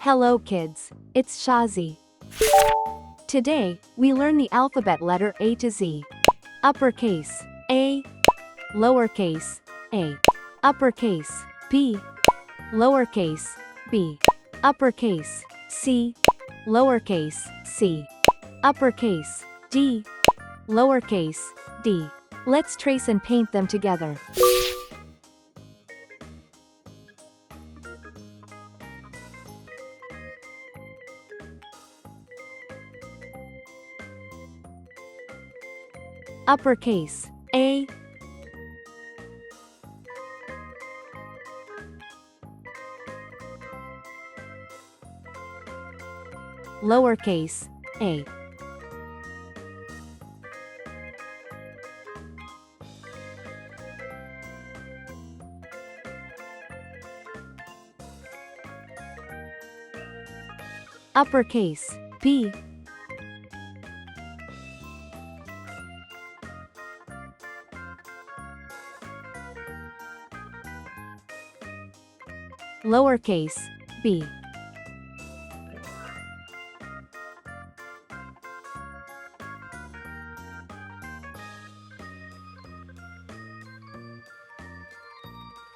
Hello kids, it's Shazi. Today, we learn the alphabet letter A to Z. Uppercase, A. Lowercase, A. Uppercase, B. Lowercase, B. Uppercase, C. Lowercase, C. Uppercase, D. Lowercase, D. Let's trace and paint them together. Uppercase, A. Lowercase, A. Uppercase, B. Lowercase, b.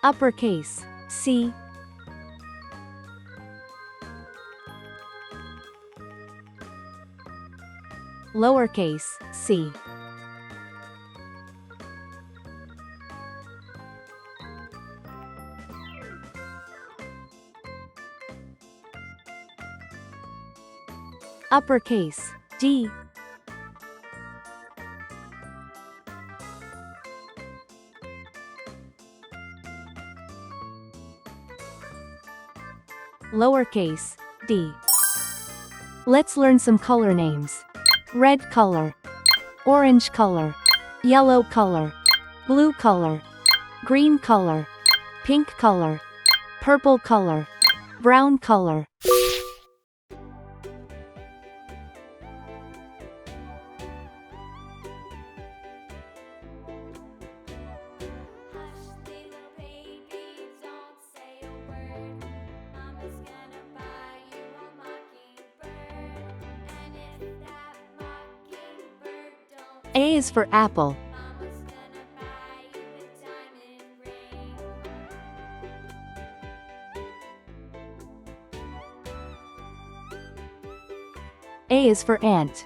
Uppercase, C. Lowercase, c. Uppercase, D. Lowercase, d. Let's learn some color names. Red color, orange color, yellow color, blue color, green color, pink color, purple color, brown color. A is for apple. A is for ant.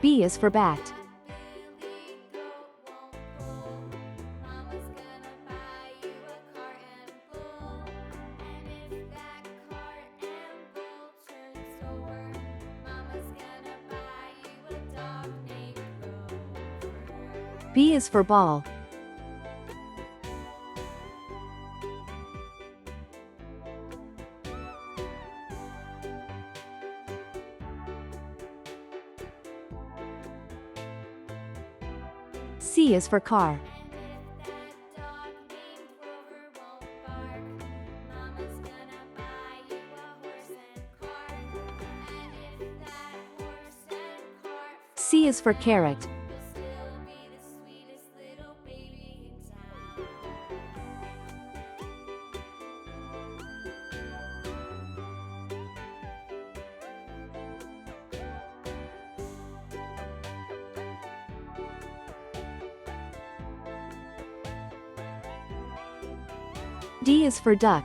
B is for bat. B is for ball. C is for car. C is for carrot. D is for duck.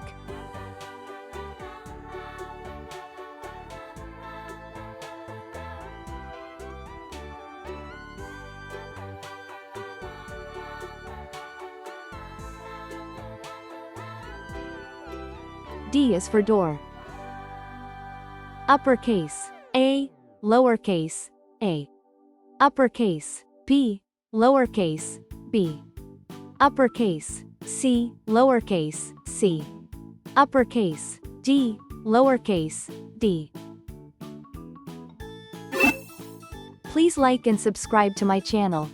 D is for door. Uppercase, A. Lowercase, A. Uppercase, B. Lowercase, B. Uppercase, C. Lowercase, c. Uppercase, D. Lowercase, d. Please like and subscribe to my channel.